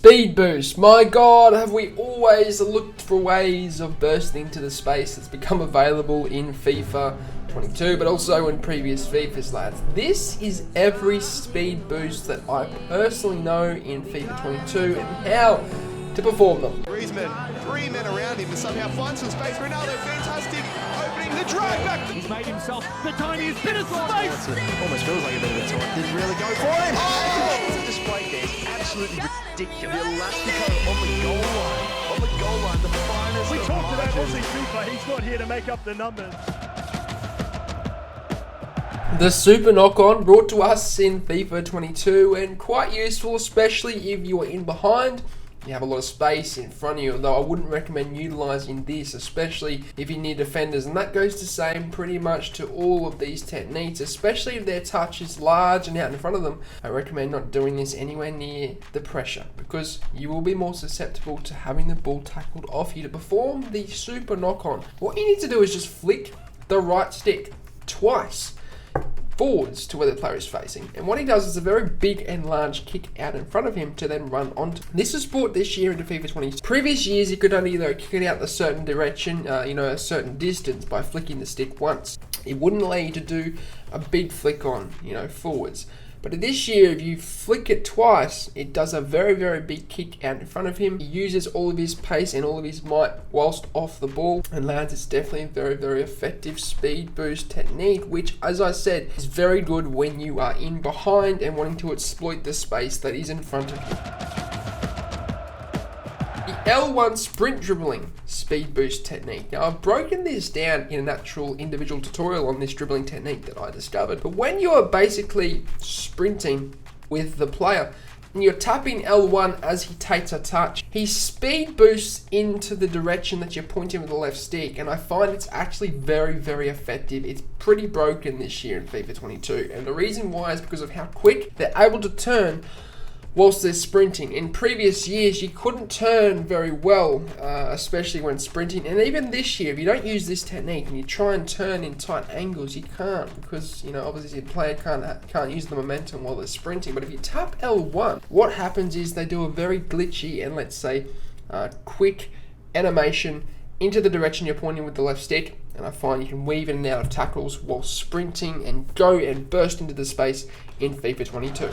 Speed boost. My god, have we always looked for ways of bursting into the space that's become available in FIFA 22, but also in previous FIFAs, lads. This is every speed boost that I personally know in FIFA 22 and how to perform them. Three men around him to somehow find some space. Ronaldo, fantastic, opening the drive back. He's made himself the tiniest bit of space. Almost feels like a bit of a taunt. Didn't really go for it. Oh! The display there is absolutely ridiculous. The Elastico on the goal line. On the goal line, the finest. We talked about AUSSIEFIFA. He's not here to make up the numbers. The super knock-on brought to us in FIFA 22 and quite useful, especially if you are in behind. You have a lot of space in front of you, although I wouldn't recommend utilizing this, especially if you need defenders, and that goes the same pretty much to all of these techniques, especially if their touch is large and out in front of them. I recommend not doing this anywhere near the pressure because you will be more susceptible to having the ball tackled off you. To perform the super knock-on, what you need to do is just flick the right stick twice forwards to where the player is facing, and what he does is a very big and large kick out in front of him to then run onto. This was brought this year into FIFA 20. Previous years you could only either kick it out a certain direction, a certain distance by flicking the stick once. It wouldn't allow you to do a big flick on, forwards. But this year, if you flick it twice, it does a very, very big kick out in front of him. He uses all of his pace and all of his might whilst off the ball. And lads, it's definitely a very, very effective speed boost technique, which, as I said, is very good when you are in behind and wanting to exploit the space that is in front of you. The L1 sprint dribbling speed boost technique. Now, I've broken this down in an actual individual tutorial on this dribbling technique that I discovered. But when you're basically sprinting with the player and you're tapping L1 as he takes a touch, he speed boosts into the direction that you're pointing with the left stick, and I find it's actually very, very effective. It's pretty broken this year in FIFA 22, and the reason why is because of how quick they're able to turn whilst they're sprinting. In previous years, you couldn't turn very well, especially when sprinting. And even this year, if you don't use this technique and you try and turn in tight angles, you can't because, obviously the player can't use the momentum while they're sprinting. But if you tap L1, what happens is they do a very glitchy and, let's say, quick animation into the direction you're pointing with the left stick. And I find you can weave in and out of tackles while sprinting and go and burst into the space in FIFA 22.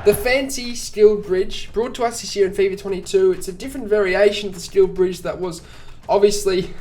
The fancy skilled bridge, brought to us this year in FIFA 22. It's a different variation of the skilled bridge that was obviously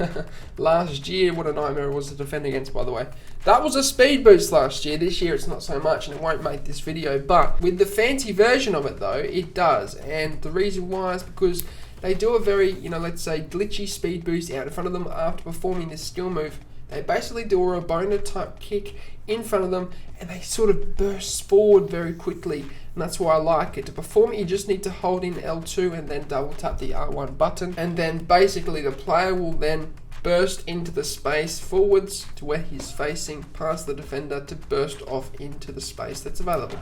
last year. What a nightmare it was to defend against, by the way. That was a speed boost last year. This year it's not so much, and it won't make this video. But with the fancy version of it though, it does. And the reason why is because they do a very, let's say glitchy speed boost out in front of them after performing this skill move. They basically do a Rabona type kick in front of them and they sort of burst forward very quickly. And that's why I like it. To perform it, you just need to hold in L2 and then double tap the R1 button. And then basically the player will then burst into the space forwards to where he's facing past the defender to burst off into the space that's available.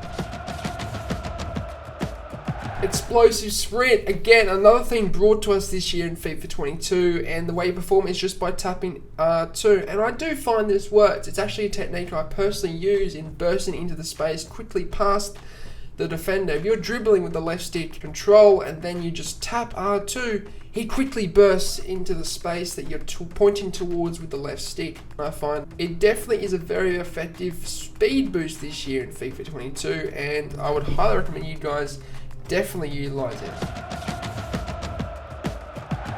Explosive sprint, again, another thing brought to us this year in FIFA 22, and the way you perform is just by tapping R2, and I do find this works. It's actually a technique I personally use in bursting into the space quickly past the defender. If you're dribbling with the left stick control and then you just tap R2, he quickly bursts into the space that you're pointing towards with the left stick. I find it definitely is a very effective speed boost this year in FIFA 22, and I would highly recommend you guys definitely utilize it.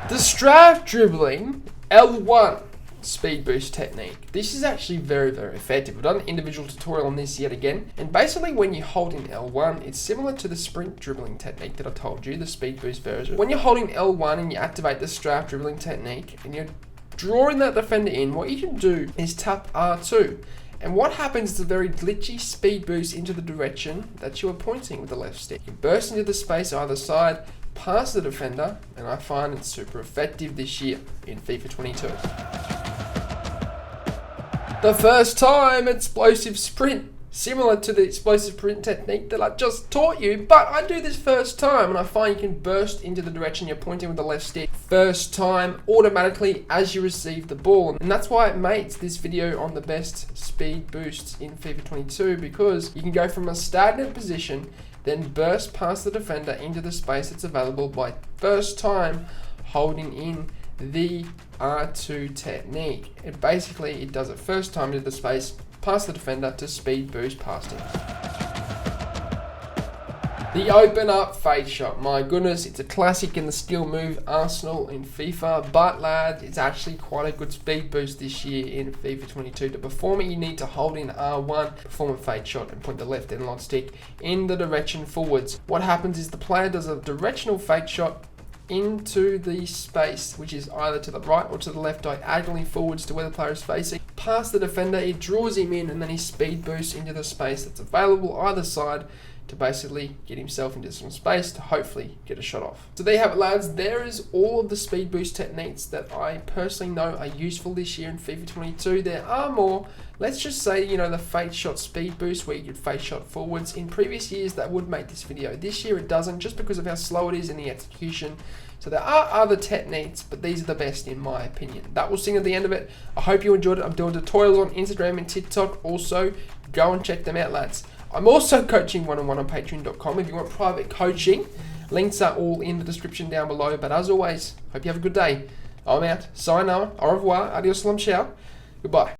The STRAFE dribbling L1 speed boost technique. This is actually very, very effective. I've done an individual tutorial on this yet again, and basically when you hold in L1, it's similar to the sprint dribbling technique that I told you, the speed boost version. When you're holding L1 and you activate the STRAFE dribbling technique and you're drawing that defender in, what you can do is tap R2. And what happens is a very glitchy speed boost into the direction that you are pointing with the left stick. You burst into the space either side, past the defender, and I find it's super effective this year in FIFA 22. The first time explosive sprint, similar to the explosive sprint technique that I just taught you, but I do this first time and I find you can burst into the direction you're pointing with the left stick first time automatically as you receive the ball. And that's why it makes this video on the best speed boosts in FIFA 22, because you can go from a stagnant position then burst past the defender into the space that's available by first time holding in the R2 technique. It basically does it first time into the space past the defender to speed boost past him. The open up fade shot, my goodness, it's a classic in the skill move arsenal in FIFA, but lad, it's actually quite a good speed boost this year in FIFA 22. To perform it, you need to hold in R1, perform a fade shot, and point the left analog stick in the direction forwards. What happens is the player does a directional fade shot into the space, which is either to the right or to the left, diagonally forwards to where the player is facing. Past the defender, it draws him in, and then he speed boosts into the space that's available either side to basically get himself into some space to hopefully get a shot off. So there you have it, lads. There is all of the speed boost techniques that I personally know are useful this year in FIFA 22. There are more. Let's just say, you know, the fade shot speed boost where you get fade shot forwards. In previous years, that would make this video. This year it doesn't, just because of how slow it is in the execution. So there are other techniques, but these are the best in my opinion. That will sing at the end of it. I hope you enjoyed it. I'm doing tutorials on Instagram and TikTok. Also, go and check them out, lads. I'm also coaching one-on-one on patreon.com if you want private coaching. Links are all in the description down below. But as always, hope you have a good day. I'm out. Sayonara, au revoir, adios, salam, ciao. Goodbye.